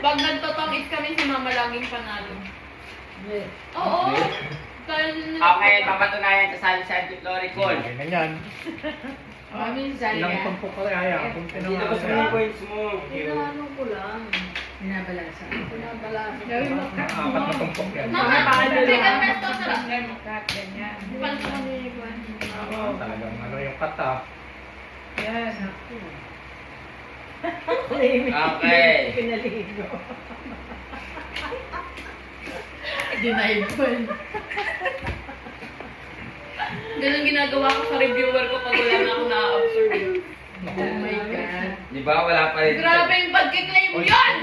Pag nagtotong-is kami, si Mama laging panalo. Oo. Okay, papatunayan sa sali sa Anti-Floricol. Ganyan. Ilang tumpok ka kaya? Kung Dito ko sa mga points mo. Inaano ko lang. Binabalasa. Pinabalasa. Gawin mo cut mo. Apat na tumpok yan. Mama, second best to sa Gawin mo cut, ganyan. Oo, talagang ano yung kata. Yan. Okay. Pinaligo. Denied ko. Ganun ginagawa ko sa reviewer ko pag wala na ako na-observe. Oh my God. Di ba? Wala pa rin. Grabe yung pagkiklaim yun!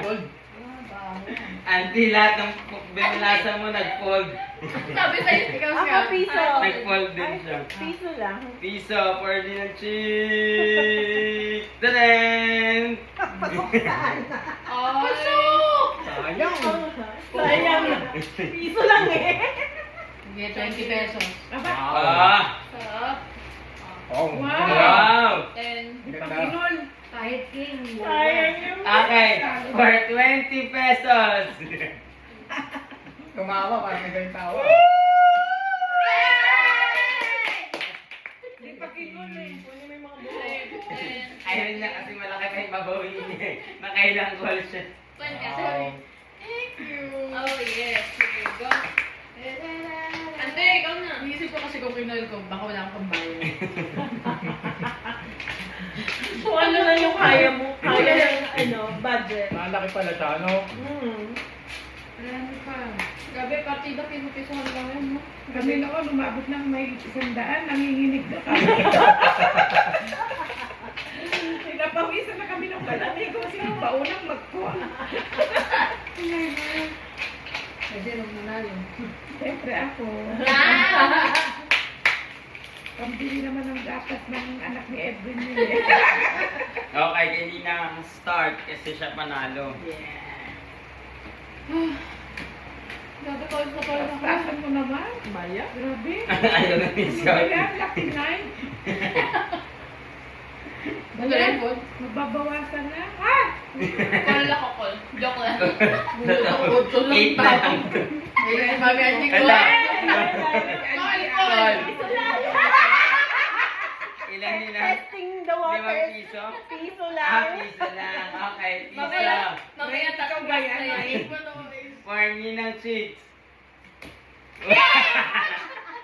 Gold. Anti, lahat ng binulasa mo nag-fold. Sabi sa'yo, ikaw Ako piso. Nag-fold din siya. Piso lang. Piso for din ang chick. Tadaan! Oh, Sayang. Sayang. Piso lang eh. Sige, 20 pesos. Ah! sarap. Oh, Wow! And, ganda. Kahit king. Sayang yung... Okay, for 20 pesos. Tumawa, parang may gawing tawa. Hindi pa kinul eh. Kunin mo yung mga buho. Ayun na kasi malaki pa yung babawiin niya eh. Nakailang call siya. fun ka. Wow. Thank you. Oh, yes. Here you go. Ante, ikaw na. Iisip ko kasi kung kinol ko, baka wala akong pambayad. So ano lang yung kaya mo? Kaya lang ano, budget. Malaki pala siya, ano? Marami pa. Grabe, partida, piso-pisohan lang yun, no? Kami noon, umabot ng may 100, nanginginig na kami. Pinapawisan na kami ng palamig ko. Sino ba unang magkuha? Kasi nung nanalo. Siyempre ako. Pambili naman ng gatas ng anak ni Edwin nila. Okay, hindi na start kasi siya panalo. Grabe, call sa call na Tasan mo naman. Maya? Grabe. Ayaw na ni Ano ba Scott. yan? Lucky nine. Ano yan, Paul? Magbabawasan na. Ha? Call ako, call. Joke lang. Eight na lang. Ay, mami, hindi ko. Wala. Call, call. Ilan nila? Testing the waters. 5 piso? Piso Ah, lang. piso lang. Okay, Mamaya, piso. mamaya tatong gas na yan. For me ng chicks.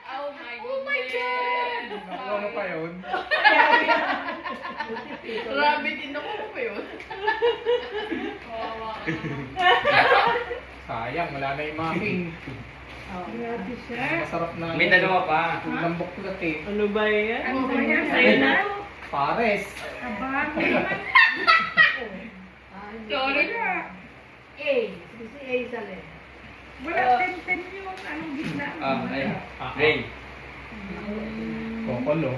Oh my God. Nakuha mo pa yun. Grabe din ako pa yun. Kawawa ka naman. Sayang, wala na yung making. Grabe siya. Masarap na. May dalawa pa. Tulang buklat eh. Ano ba yan? Ano ba yan? Sa'yo na? Pares. Aba, mo naman. Sorry. Wala, 10-10 yun. Anong gitna? Ayun. Ray. Kokolo.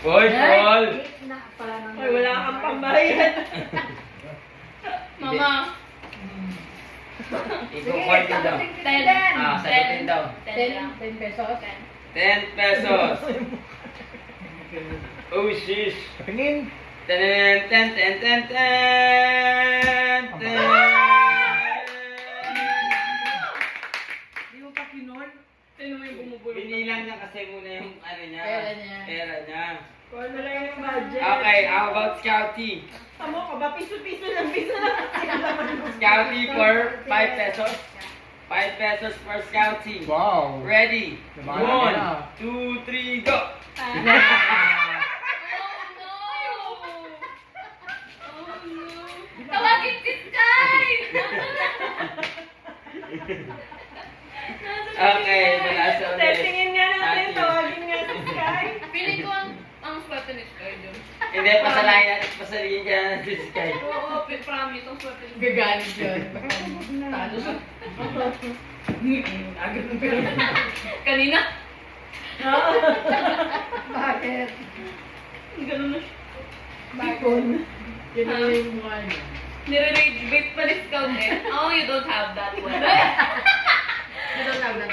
Boy, Paul! Ay, wala kang pambayad. Mama. Iko-call din daw. 10. Ah, sagutin daw. 10 pesos. 10 pesos. Oh, shish. Katingin. Ten, ten, ten, ten, ten, ten. Hindi mo pa kinol? Sino mo yung bumubulong? Binilang niya kasi muna yung ano niya. Pera niya. Pera niya. Kung ano lang yung budget. Okay, how about Scouty? Tamo ka ba? Piso-piso lang. Piso lang. Scouty for 5 pesos. 5 pesos for Scouty. Wow. Ready? Lumana 1, na. 2, 3, go! Tawagin si Sky! Okay, wala sa ulit. Testingin nga natin. Ate. Tawagin nga si Sky. Feeling ko ang swerte ni Sky dun. Hindi, pasalayin natin, pasaligin ka na si Sky. Oo, promise, ang swerte ni Sky. Gaganit yun. Talo siya. Agad ng pera. Kanina? Bakit? Ganun na siya. Bakit? Yun na yung mukha niya. Nire-rage bait pa ni Scout eh. Oh, you don't have that one. You don't have that